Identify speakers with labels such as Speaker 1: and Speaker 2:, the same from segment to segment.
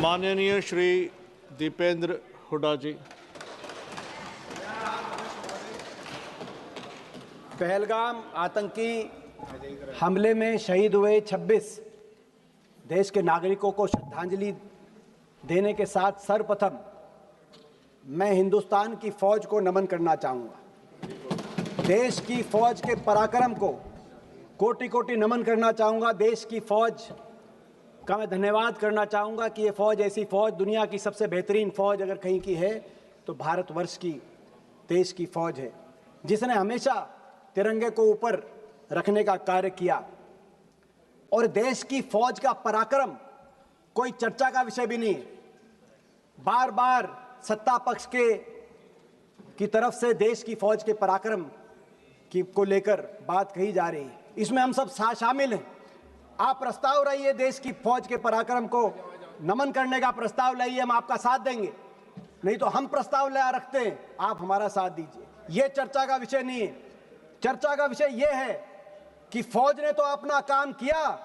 Speaker 1: माननीय श्री दीपेंद्र हुड्डा जी।
Speaker 2: पहलगाम आतंकी हमले में शहीद हुए 26 देश के नागरिकों को श्रद्धांजलि देने के साथ सर्वप्रथम मैं हिंदुस्तान की फौज को नमन करना चाहूँगा। देश की फौज के पराक्रम को कोटि कोटि नमन करना चाहूँगा। देश की फौज का मैं धन्यवाद करना चाहूँगा कि ये फौज, ऐसी फौज, दुनिया की सबसे बेहतरीन फौज अगर कहीं की है तो भारतवर्ष की, देश की फौज है, जिसने हमेशा तिरंगे को ऊपर रखने का कार्य किया। और देश की फौज का पराक्रम कोई चर्चा का विषय भी नहीं है। बार बार सत्ता पक्ष की तरफ से देश की फौज के पराक्रम को लेकर बात कही जा रही है। इसमें हम सब शामिल हैं। आप प्रस्ताव लाइए, देश की फौज के पराक्रम को नमन करने का प्रस्ताव लाइए, हम आपका साथ देंगे। नहीं तो हम प्रस्ताव ला रखते हैं, आप हमारा साथ दीजिए। ये चर्चा का विषय नहीं है। चर्चा का विषय यह है कि फौज ने तो अपना काम किया,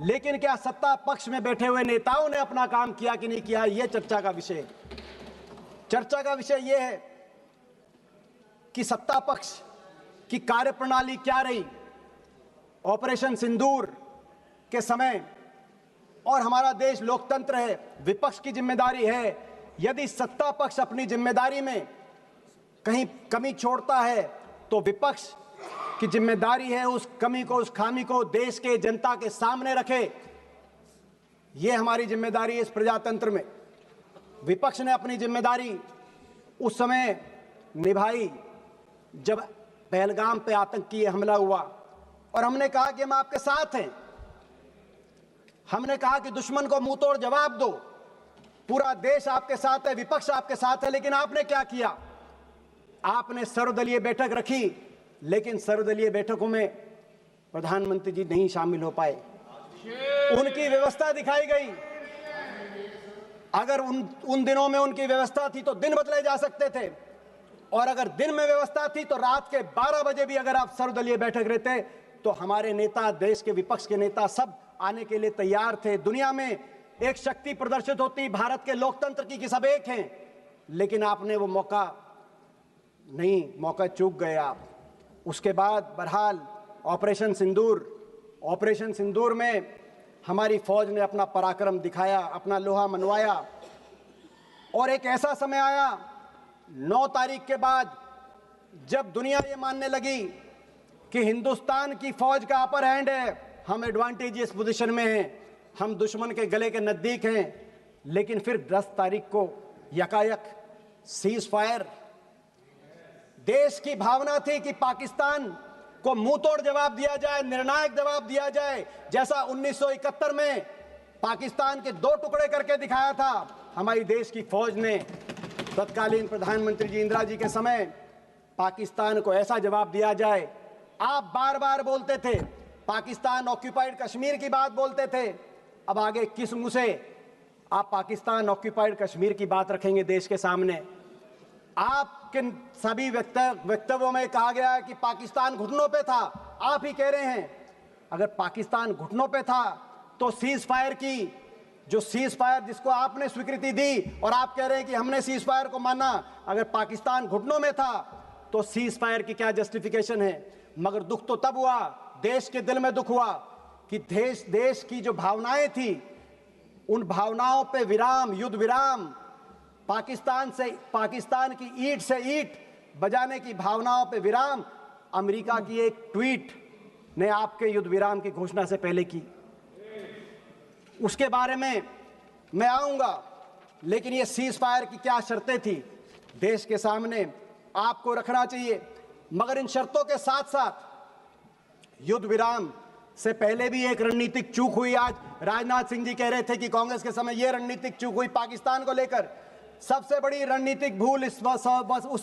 Speaker 2: लेकिन क्या सत्ता पक्ष में बैठे हुए नेताओं ने अपना काम किया कि नहीं किया, यह चर्चा का विषय है। चर्चा का विषय यह है कि सत्ता पक्ष की कार्यप्रणाली क्या रही ऑपरेशन सिंदूर के समय। और हमारा देश लोकतंत्र है, विपक्ष की जिम्मेदारी है, यदि सत्ता पक्ष अपनी जिम्मेदारी में कहीं कमी छोड़ता है तो विपक्ष की जिम्मेदारी है उस कमी को, उस खामी को देश के जनता के सामने रखे। यह हमारी जिम्मेदारी है इस प्रजातंत्र में। विपक्ष ने अपनी जिम्मेदारी उस समय निभाई जब पहलगाम पे आतंकी हमला हुआ, और हमने कहा कि हम आपके साथ हैं। हमने कहा कि दुश्मन को मुंह तोड़ जवाब दो, पूरा देश आपके साथ है, विपक्ष आपके साथ है। लेकिन आपने क्या किया? आपने सर्वदलीय बैठक रखी, लेकिन सर्वदलीय बैठकों में प्रधानमंत्री जी नहीं शामिल हो पाए। उनकी व्यवस्था दिखाई गई। अगर उन दिनों में उनकी व्यवस्था थी तो दिन बदले जा सकते थे, और अगर दिन में व्यवस्था थी तो रात के 12 बजे भी अगर आप सर्वदलीय बैठक रहते तो हमारे नेता, देश के विपक्ष के नेता सब आने के लिए तैयार थे। दुनिया में एक शक्ति प्रदर्शित होती भारत के लोकतंत्र की कि सब एक हैं, लेकिन आपने वो मौका चूक गए आप। उसके बाद बहरहाल ऑपरेशन सिंदूर में हमारी फौज ने अपना पराक्रम दिखाया, अपना लोहा मनवाया। और एक ऐसा समय आया 9 तारीख के बाद जब दुनिया ये मानने लगी कि हिंदुस्तान की फौज का अपर हैंड है, हम एडवांटेजियस पोजीशन में हैं, हम दुश्मन के गले के नजदीक हैं। लेकिन फिर 10 तारीख को यकायक सीज फायर। देश की भावना थी कि पाकिस्तान को मुंह तोड़ जवाब दिया जाए, निर्णायक जवाब दिया जाए, जैसा 1971 में पाकिस्तान के 2 टुकड़े करके दिखाया था हमारी देश की फौज ने। तत्कालीन प्रधानमंत्री जी इंदिरा जी के समय पाकिस्तान को ऐसा जवाब दिया जाए। आप बार बार बोलते थे पाकिस्तान ऑक्यूपाइड कश्मीर की बात बोलते थे, अब आगे किस मुंह से आप पाकिस्तान ऑक्यूपाइड कश्मीर की बात रखेंगे देश के सामने? आपके सभी वक्तव्यों में कहा गया है कि पाकिस्तान घुटनों पे था। आप ही कह रहे हैं अगर पाकिस्तान घुटनों पे था तो सीज फायर जिसको आपने स्वीकृति दी, और आप कह रहे हैं कि हमने सीज फायर को माना, अगर पाकिस्तान घुटनों में था तो सीज फायर की क्या जस्टिफिकेशन है? मगर दुख तो तब हुआ, देश के दिल में दुख हुआ कि देश की जो भावनाएं थी उन भावनाओं पे विराम, युद्ध विराम, पाकिस्तान की ईंट से ईंट बजाने की भावनाओं पे विराम अमेरिका की एक ट्वीट ने आपके युद्ध विराम की घोषणा से पहले की। उसके बारे में मैं आऊंगा, लेकिन ये सीज फायर की क्या शर्तें थी देश के सामने आपको रखना चाहिए। मगर इन शर्तों के साथ साथ युद्ध विराम से पहले भी एक रणनीतिक चूक हुई। आज राजनाथ सिंह जी कह रहे थे कि कांग्रेस के समय यह रणनीतिक चूक हुई पाकिस्तान को लेकर। सबसे बड़ी रणनीतिक भूल उस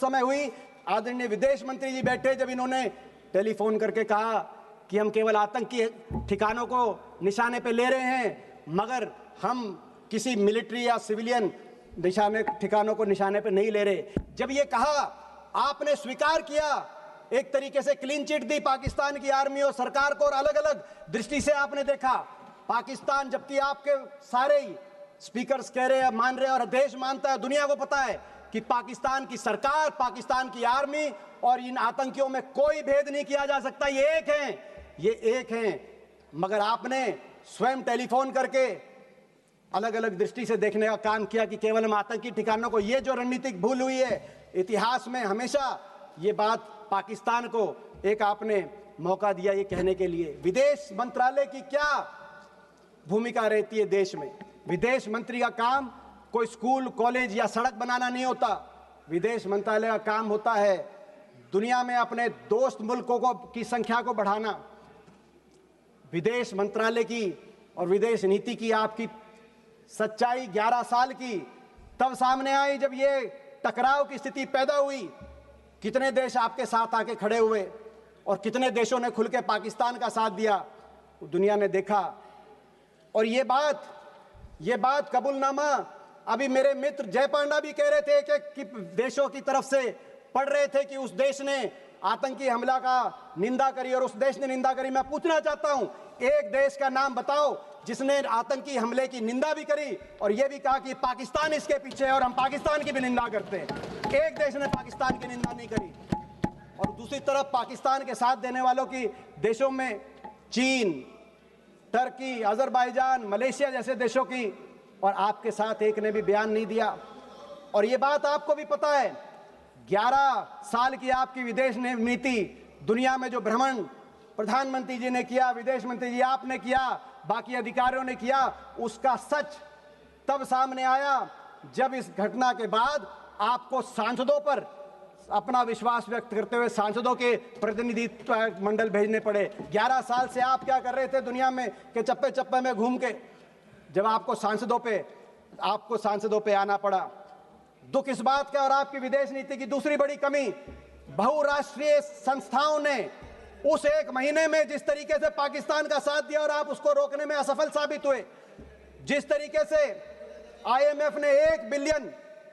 Speaker 2: समय हुई, आदरणीय विदेश मंत्री जी बैठे जब इन्होंने टेलीफोन करके कहा कि हम केवल आतंकी ठिकानों को निशाने पे ले रहे हैं, मगर हम किसी मिलिट्री या सिविलियन ठिकानों को निशाने पे नहीं ले रहे। जब ये कहा, आपने स्वीकार किया, एक तरीके से क्लीन चिट दी पाकिस्तान की आर्मी और सरकार को, और अलग अलग दृष्टि से आपने देखा पाकिस्तान, जबकि आपके सारे स्पीकर्स कह रहे हैं, मान रहे हैं, और देश मानता है, दुनिया को पता है कि पाकिस्तान की सरकार, पाकिस्तान की आर्मी और इन आतंकियों में कोई भेद नहीं किया जा सकता। ये एक हैं। मगर आपने स्वयं टेलीफोन करके अलग अलग दृष्टि से देखने का काम किया कि केवल हम आतंकी ठिकानों को, ये जो रणनीतिक भूल हुई है इतिहास में हमेशा, ये बात पाकिस्तान को एक आपने मौका दिया ये कहने के लिए। विदेश मंत्रालय की क्या भूमिका रहती है देश में? विदेश मंत्री का काम कोई स्कूल, कॉलेज या सड़क बनाना नहीं होता। विदेश मंत्रालय का काम होता है दुनिया में अपने दोस्त मुल्कों की संख्या को बढ़ाना। विदेश मंत्रालय की और विदेश नीति की आपकी सच्चाई 11 साल की तब सामने आई जब ये टकराव की स्थिति पैदा हुई। कितने देश आपके साथ आके खड़े हुए और कितने देशों ने खुल के पाकिस्तान का साथ दिया, दुनिया ने देखा। और ये बात कबूलनामा अभी मेरे मित्र जय पांडा भी कह रहे थे कि देशों की तरफ से पढ़ रहे थे कि उस देश ने आतंकी हमला का निंदा करी और उस देश ने निंदा करी। मैं पूछना चाहता हूं, एक देश का नाम बताओ जिसने आतंकी हमले की निंदा भी करी और यह भी कहा कि पाकिस्तान इसके पीछे है और हम पाकिस्तान की भी निंदा करते हैं। एक देश ने पाकिस्तान की निंदा नहीं करी। और दूसरी तरफ पाकिस्तान के साथ देने वालों की देशों में चीन, टर्की, अजरबैजान, मलेशिया जैसे देशों की, और आपके साथ एक ने भी बयान नहीं दिया। और ये बात आपको भी पता है, 11 साल की आपकी विदेश नीति, दुनिया में जो भ्रमण प्रधानमंत्री जी ने किया, विदेश मंत्री जी आपने किया, बाकी अधिकारियों ने किया, उसका सच तब सामने आया जब इस घटना के बाद आपको सांसदों पर अपना विश्वास व्यक्त करते हुए सांसदों के प्रतिनिधित्व मंडल भेजने पड़े। 11 साल से आप क्या कर रहे थे दुनिया में के चप्पे चप्पे में घूम के, जब आपको सांसदों पे आना पड़ा। दुख इस बात का, और आपकी विदेश नीति की दूसरी बड़ी कमी, बहुराष्ट्रीय संस्थाओं ने उस एक महीने में जिस तरीके से पाकिस्तान का साथ दिया और आप उसको रोकने में असफल साबित हुए। जिस तरीके से आईएमएफ ने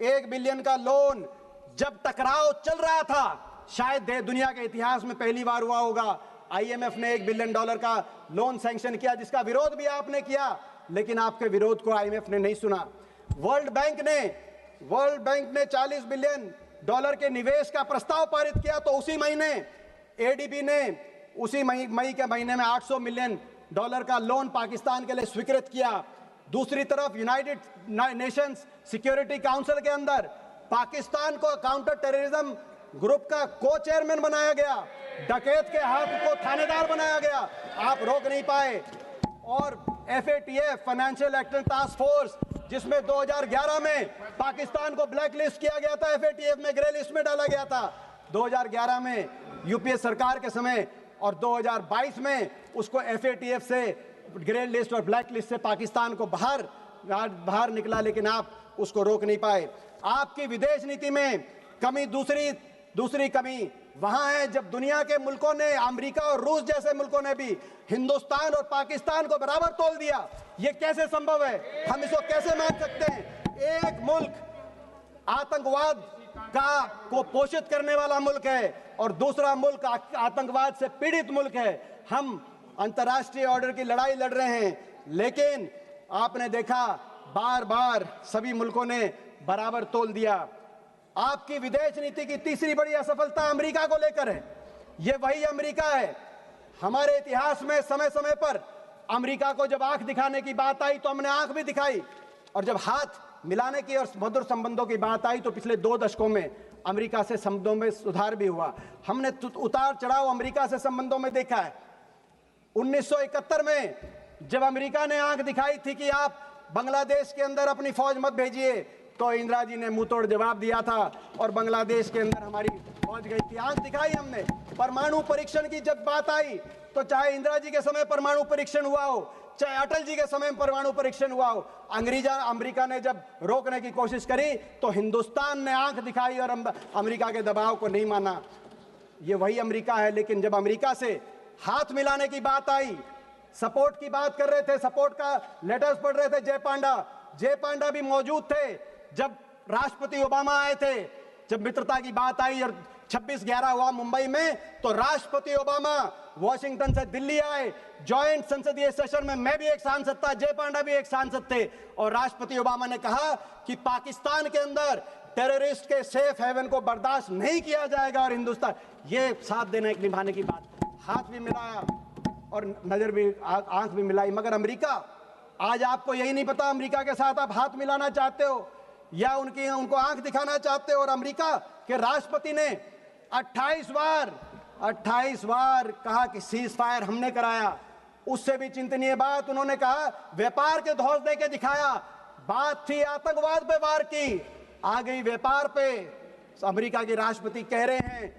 Speaker 2: 1 बिलियन का लोन, जब टकराव चल रहा था, शायद दुनिया के इतिहास में पहली बार हुआ होगा, आईएमएफ ने $1 बिलियन का लोन सैंक्शन किया, जिसका विरोध भी आपने किया, लेकिन आपके विरोध को आईएमएफ ने नहीं सुना। वर्ल्ड बैंक ने $40 बिलियन के निवेश का प्रस्ताव पारित किया, तो उसी महीने एडीबी ने उसी मई के महीने में $800 मिलियन का लोन पाकिस्तान के लिए स्वीकृत किया। दूसरी तरफ यूनाइटेड नेशंस सिक्योरिटी काउंसिल के अंदर पाकिस्तान को काउंटर टेररिज्म ग्रुप का को चेयरमैन बनाया गया, डकैत के हाथ को थानेदार बनाया गया, आप रोक नहीं पाए। और FATF financial action task force, जिसमें 2011 में पाकिस्तान को ब्लैक लिस्ट किया गया था, FATF में ग्रे लिस्ट में डाला गया था 2011 में यूपीए सरकार के समय, और 2022 में उसको FATF से ग्रे लिस्ट और ब्लैक लिस्ट से पाकिस्तान को बाहर निकला, लेकिन आप उसको रोक नहीं पाए। आपकी विदेश नीति में कमी, दूसरी कमी वहां है जब दुनिया के मुल्कों ने, अमेरिका और रूस जैसे मुल्कों ने भी हिंदुस्तान और पाकिस्तान को बराबर तोल दिया। ये कैसे संभव है? हम इसको कैसे मान सकते हैं? एक मुल्क आतंकवाद को पोषित करने वाला मुल्क है और दूसरा मुल्क आतंकवाद से पीड़ित मुल्क है। हम अंतर्राष्ट्रीय ऑर्डर की लड़ाई लड़ रहे हैं, लेकिन आपने देखा बार बार सभी मुल्कों ने बराबर तोल दिया। आपकी विदेश नीति की तीसरी बड़ी असफलता अमेरिका को लेकर है। यह वही अमेरिका है, हमारे इतिहास में समय समय पर अमेरिका को जब आंख दिखाने की बात आई तो हमने आंख भी दिखाई, और जब हाथ मिलाने की और मधुर संबंधों की बात आई तो पिछले 2 दशकों में अमेरिका से संबंधों में सुधार भी हुआ। हमने उतार चढ़ाव अमेरिका से संबंधों में देखा है। 1971 में जब अमेरिका ने आंख दिखाई थी कि आप बांग्लादेश के अंदर अपनी फौज मत भेजिए, तो इंदिरा जी ने मुंह तोड़ जवाब दिया था और बांग्लादेश के अंदर हमारी फौज गई थी। आंख दिखाई हमने। परमाणु परीक्षण की जब बात आई तो चाहे इंदिरा जी के समय परमाणु परीक्षण हुआ हो, चाहे अटल जी के समय में परमाणु परीक्षण हुआ हो, अमेरिका ने जब रोकने की कोशिश करी तो हिंदुस्तान ने आंख दिखाई और अमेरिका के दबाव को नहीं माना। ये वही अमेरिका है। लेकिन जब अमेरिका से हाथ मिलाने की बात आई, सपोर्ट की बात कर रहे थे, सपोर्ट का लेटर्स पढ़ रहे थे जय पांडा भी मौजूद थे जब राष्ट्रपति ओबामा आए थे, जब मित्रता की बात आई और 26/11 हुआ मुंबई में, तो राष्ट्रपति ओबामा वॉशिंगटन से दिल्ली आए। जॉइंट संसदीय सेशन में मैं भी एक सांसद था, जय पांडा भी एक सांसद थे, और राष्ट्रपति ओबामा ने कहा कि पाकिस्तान के अंदर टेररिस्ट के सेफ हेवन को बर्दाश्त नहीं किया जाएगा, और हिंदुस्तान ये साथ देने निभाने की बात, हाथ भी मिलाया और नजर भी, आंख भी मिलाई। मगर अमेरिका, आज आपको यही नहीं पता अमेरिका के साथ आप हाथ मिलाना चाहते हो या उनको आंख दिखाना चाहते हो। और अमेरिका के राष्ट्रपति ने 28 बार कहा कि सीज फायर हमने कराया। उससे भी चिंतनीय बात, उन्होंने कहा व्यापार के धौंस दे के दिखाया। बात थी आतंकवाद पे वार की, आ गई व्यापार पे। अमेरिका के राष्ट्रपति कह रहे हैं,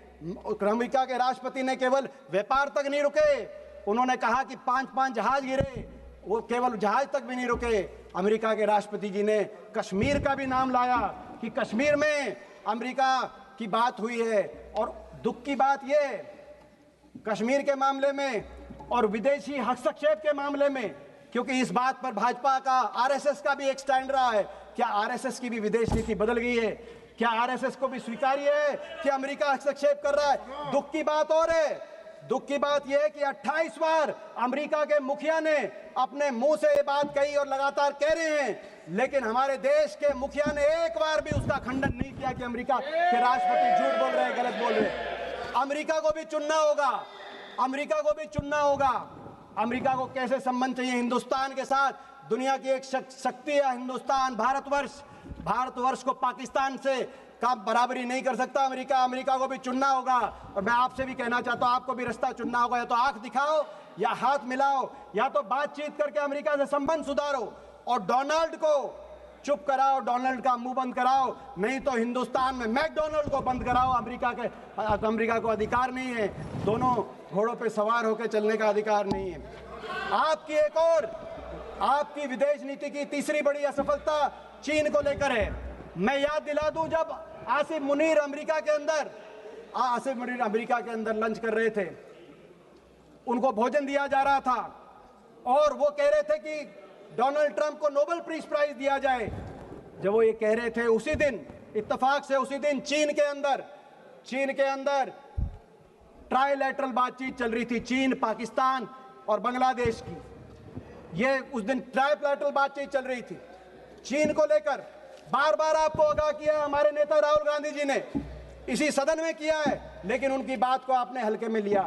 Speaker 2: अमेरिका के राष्ट्रपति ने केवल व्यापार तक नहीं रुके, उन्होंने कहा कि 5 जहाज गिरे, वो केवल जहाज तक भी नहीं रुके। अमेरिका के राष्ट्रपति जी ने कश्मीर का भी नाम लाया कि कश्मीर में अमेरिका की बात हुई है। और दुख की बात ये, कश्मीर के मामले में और विदेशी हस्तक्षेप के मामले में, क्योंकि इस बात पर भाजपा का, आरएसएस का भी एक स्टैंड रहा है, क्या आरएसएस की भी विदेश नीति बदल गई है? क्या आरएसएस को भी स्वीकार्य है कि अमेरिका हस्तक्षेप कर रहा है? दुख की बात और है, दुख की बात यह है कि 28 बार अमेरिका के मुखिया ने अपने मुंह से ये बात कही और लगातार कह रहे हैं, लेकिन हमारे देश के मुखिया ने एक बार भी उसका खंडन नहीं किया कि अमेरिका के राष्ट्रपति झूठ बोल रहे हैं, गलत बोल रहे हैं। अमेरिका को भी चुनना होगा, अमेरिका को भी चुनना होगा। अमेरिका को कैसे संबंध चाहिए हिंदुस्तान के साथ? दुनिया की एक शक्ति है हिंदुस्तान, भारतवर्ष को पाकिस्तान से का बराबरी नहीं कर सकता अमेरिका। अमेरिका को भी चुनना होगा। और मैं आपसे भी कहना चाहता हूं, आपको भी रास्ता चुनना होगा, या तो आंख दिखाओ या हाथ मिलाओ, या तो बातचीत करके अमेरिका से संबंध सुधारो और डोनाल्ड को चुप कराओ, डोनाल्ड का मुंह बंद कराओ, नहीं तो हिंदुस्तान में मैकडोनाल्ड को बंद कराओ। अमेरिका को अधिकार नहीं है, दोनों घोड़ों पे सवार होकर चलने का अधिकार नहीं है। आपकी एक और, आपकी विदेश नीति की तीसरी बड़ी असफलता चीन को लेकर है। मैं याद दिला दूं, जब आसिफ मुनीर अमेरिका के अंदर लंच कर रहे थे, उनको भोजन दिया जा रहा था और वो कह रहे थे कि डोनाल्ड ट्रंप को नोबेल पीस प्राइज दिया जाए। जब वो ये कह रहे थे, उसी दिन इत्तेफाक से उसी दिन चीन के अंदर ट्राइलैटरल बातचीत चल रही थी, चीन, पाकिस्तान और बांग्लादेश की। ये उस दिन ट्राइलैटरल बातचीत चल रही थी। चीन को लेकर बार बार आपको आगाह किया हमारे नेता राहुल गांधी जी ने, इसी सदन में किया है, लेकिन उनकी बात को आपने हल्के में लिया।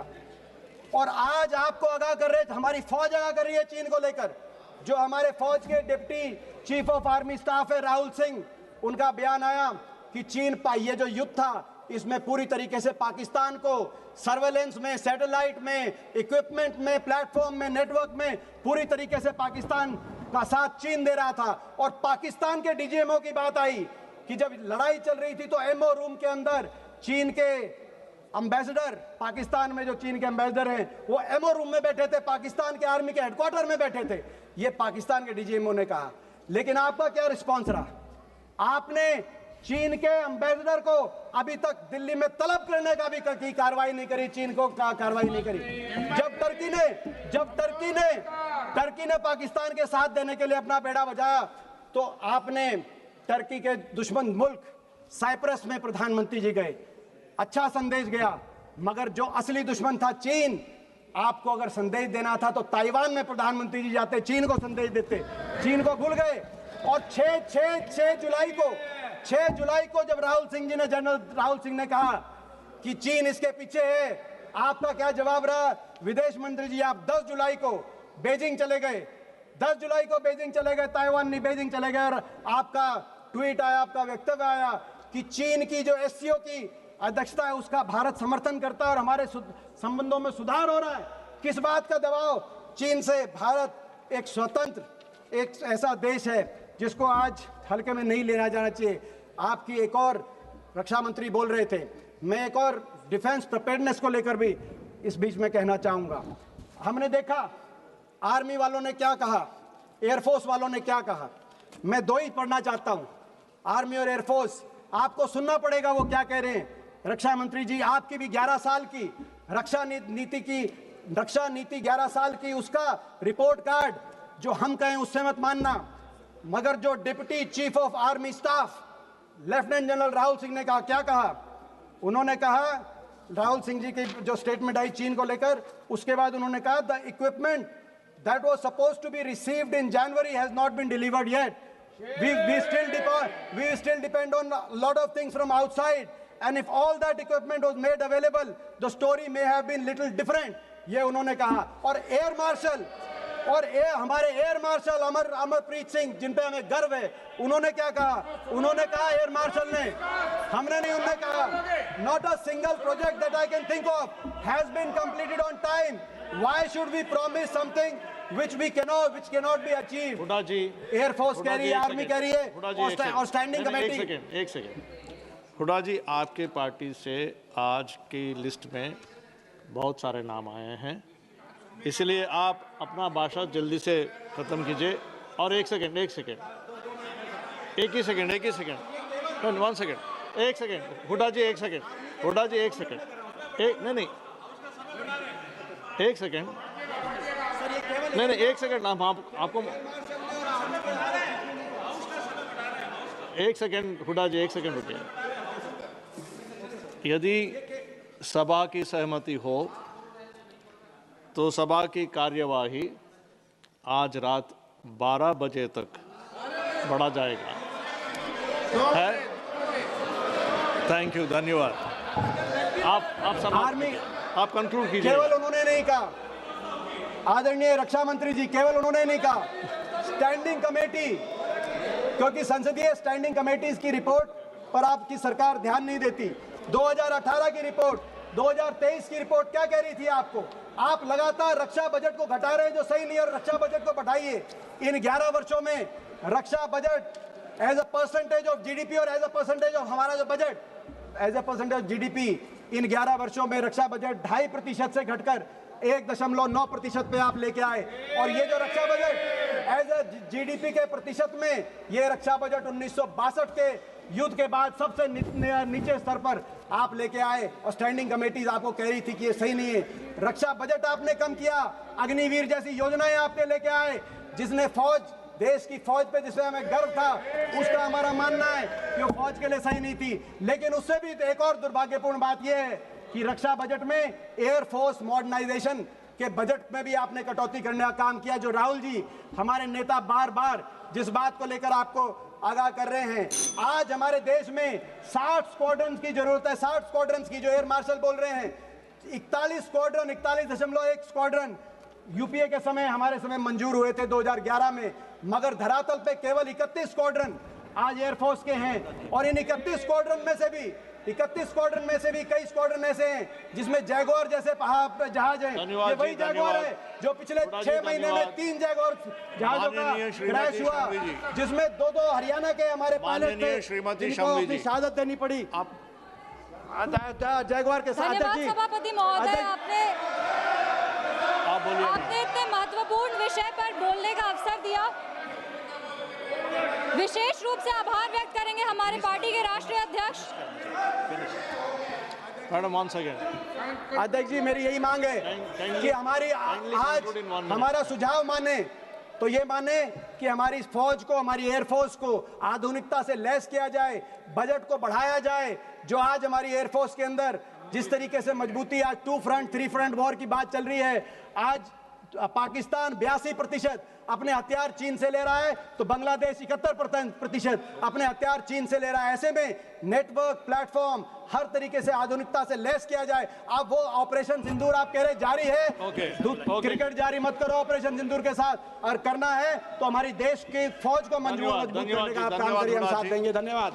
Speaker 2: और आज आपको आगाह कर रहे थे, हमारी फौज आगाह कर रही है चीन को लेकर। जो हमारे फौज के deputy chief of army staff है राहुल सिंह, उनका बयान आया कि चीन ये जो युद्ध था, इसमें पूरी तरीके से पाकिस्तान को सर्वेलेंस में, सैटेलाइट में, इक्विपमेंट में, प्लेटफॉर्म में, नेटवर्क में पूरी तरीके से पाकिस्तान का साथ चीन दे रहा था। और पाकिस्तान के डीजीएमओ की बात आई कि जब लड़ाई चल रही थी तो एमओ रूम के अंदर चीन के एम्बेसडर, पाकिस्तान में जो चीन के एम्बेसडर हैं, वो एमओ रूम में बैठे थे, पाकिस्तान के आर्मी के हेडक्वार्टर में बैठे थे। ये पाकिस्तान के डीजीएमओ ने कहा। लेकिन आपका क्या रिस्पॉन्स रहा? आपने चीन के एम्बेसडर को अभी तक दिल्ली में तलब करने का भी की कार्रवाई नहीं करी, चीन को कार्रवाई नहीं करी। जब टर्की ने पाकिस्तान के साथ देने के लिए अपना बेड़ा बजाया, तो आपने टर्की के दुश्मन मुल्क साइप्रस में प्रधानमंत्री जी गए, अच्छा संदेश गया। मगर जो असली दुश्मन था चीन, आपको अगर संदेश देना था तो ताइवान में प्रधानमंत्री जी जाते, चीन को संदेश देते। चीन को भूल गए। और 6 जुलाई को जब जनरल राहुल सिंह ने कहा कि चीन इसके पीछे है, आपका क्या जवाब रहा? विदेश मंत्री जी आप 10 जुलाई को बीजिंग चले गए, 10 जुलाई को बीजिंग चले गए, ताइवान नहीं बीजिंग चले गए, और आपका ट्वीट आया, आपका वक्तव्य आया कि चीन की जो एससीओ की अध्यक्षता है उसका भारत समर्थन करता है और हमारे संबंधों में सुधार हो रहा है। किस बात का दबाव? चीन से। भारत एक स्वतंत्र, एक ऐसा देश है जिसको आज हल्के में नहीं लेना जाना चाहिए। आपकी एक और रक्षा मंत्री बोल रहे थे, मैं एक और डिफेंस प्रिपेयर्डनेस को लेकर भी इस बीच में कहना चाहूँगा। हमने देखा आर्मी वालों ने क्या कहा, एयरफोर्स वालों ने क्या कहा। मैं दो ही पढ़ना चाहता हूँ, आर्मी और एयरफोर्स, आपको सुनना पड़ेगा वो क्या कह रहे हैं। रक्षा मंत्री जी, आपकी भी 11 साल की रक्षा नीति 11 साल की, उसका रिपोर्ट कार्ड जो हम कहें उससे मत मानना, मगर जो deputy chief of army staff lieutenant general Rahul Singh ने कहा, क्या कहा उन्होंने कहा, राहुल सिंह जी की जो स्टेटमेंट आई चीन को लेकर, उसके बाद उन्होंने कहा the equipment that was supposed to be received in January has not been delivered yet. We still depend on a lot of things from outside, and if all that equipment was made available, the story may have been little different. ये उन्होंने कहा. और air marshal हमारे air marshal Amarpreet Singh, जिन पे हमें गर्व है, उन्होंने क्या कहा? उन्होंने कहा, एयर मार्शल ने, हमने नहीं, उन्होंने कहा, not a single project that I can think of has been completed on time. Why should we promise something which cannot be achieved?
Speaker 1: Hooda ji,
Speaker 2: air force कह रही है, आर्मी कह रही है, और स्टैंडिंग कमेटी.
Speaker 1: एक सेकेंड. हुड्डा जी, आपके पार्टी से आज की लिस्ट में बहुत सारे नाम आए हैं, इसलिए आप अपना भाषण जल्दी से ख़त्म कीजिए. और एक सेकेंड, एक सेकेंड, एक सेकेंड, हुड्डा जी एक सेकेंड, हुड्डा जी एक सेकेंड, नहीं, एक सेकेंड, नहीं, एक सेकेंड. आपको एक सेकेंड, हुड्डा जी एक सेकेंड रुकिए. यदि सभा की सहमति हो तो सभा की कार्यवाही आज रात 12 बजे तक बढ़ा जाएगा. है? थैंक यू, धन्यवाद. आप कंक्लूड कीजिए.
Speaker 2: केवल उन्होंने नहीं कहा, आदरणीय रक्षा मंत्री जी, केवल उन्होंने नहीं कहा, स्टैंडिंग कमेटी, क्योंकि संसदीय स्टैंडिंग कमेटीज की रिपोर्ट पर आपकी सरकार ध्यान नहीं देती. 2018 की रिपोर्ट, 2023 की रिपोर्ट क्या कह रही थी आपको? आप लगातार रक्षा बजट को घटा रहे हैं, जो सही नहीं है, और रक्षा बजट को बढ़ाइए. इन 11 वर्षों में रक्षा budget as a percentage of GDP और एज अ परसेंटेज ऑफ हमारा जो budget as a percentage of GDP, इन 11 वर्षों में रक्षा बजट 2.5% से घटकर 1.9% पे आप लेके आए. और ये जो रक्षा बजट एज अ जीडीपी के प्रतिशत में, ये रक्षा बजट 1962 के युद्ध के बाद सबसे नीचे स्तर पर आप लेके आए. और स्टैंडिंग कमेटीज आपको कह रही थी कि ये सही नहीं है. रक्षा बजट आपने कम किया, अग्निवीर जैसी योजनाएं आपने लेके आए, जिसने फौज, देश की फौज पे जिसमें हमें गर्व था, उसका हमारा मानना है कि वो फौज के लिए सही नहीं थी. लेकिन उससे भी एक और दुर्भाग्यपूर्ण बात यह है कि रक्षा बजट में एयर फोर्स मॉडर्नाइजेशन के बजट में भी आपने कटौती करने का काम किया, जो राहुल जी, हमारे नेता, बार बार जिस बात को लेकर आपको आगाह कर रहे हैं. आज हमारे देश में 60 स्क्वाड्रन की जरूरत है, 60 स्क्वाड्रन की, जो एयर मार्शल बोल रहे हैं. 41 स्क्वाड्रन, 41.1 स्क्वाड्रन यूपीए के समय, हमारे समय मंजूर हुए थे 2011 में, मगर धरातल पे केवल 31 स्क्वाड्रन आज एयरफोर्स के हैं. और इन 31 स्क्वाड्रन में से भी कई स्क्वाड्रन ऐसे हैं जिसमें जैगुआर जैसे जहाज हैं. ये वही जैगुआर है जो पिछले 6 महीने में 3 जैगुआर जहाजों का क्रैश हुआ, जिसमें 2 हरियाणा के हमारे पायलट थे, जिनको अपनी शहादत देनी पड़ी. जैगुआर के साथ
Speaker 3: सभापति महोदय, आपने इतने महत्वपूर्ण विषय पर बोलने का अवसर दिया. विशेष रूप से आभार व्यक्त करेंगे हमारे पार्टी के राष्ट्रीय अध्यक्ष.
Speaker 1: Madam, 1 second.
Speaker 2: अध्यक्ष जी, मेरी यही मांग है कि हमारी आज हमारा सुझाव माने तो ये माने कि हमारी फौज को, हमारी एयरफोर्स को आधुनिकता से लैस किया जाए, बजट को बढ़ाया जाए. जो आज हमारी एयरफोर्स के अंदर जिस तरीके से मजबूती, आज 2 फ्रंट 3 फ्रंट वॉर की बात चल रही है. आज पाकिस्तान 82% अपने हथियार चीन से ले रहा है, तो बांग्लादेश 71% अपने हथियार चीन से ले रहा है. ऐसे में नेटवर्क, प्लेटफॉर्म, हर तरीके से आधुनिकता से लैस किया जाए. अब वो ऑपरेशन सिंदूर आप कह रहे जारी है, क्रिकेट जारी मत करो ऑपरेशन सिंदूर के साथ. और करना है तो हमारी देश की फौज को मजबूत करने का आप काम करिए, हम साथ देंगे. धन्यवाद.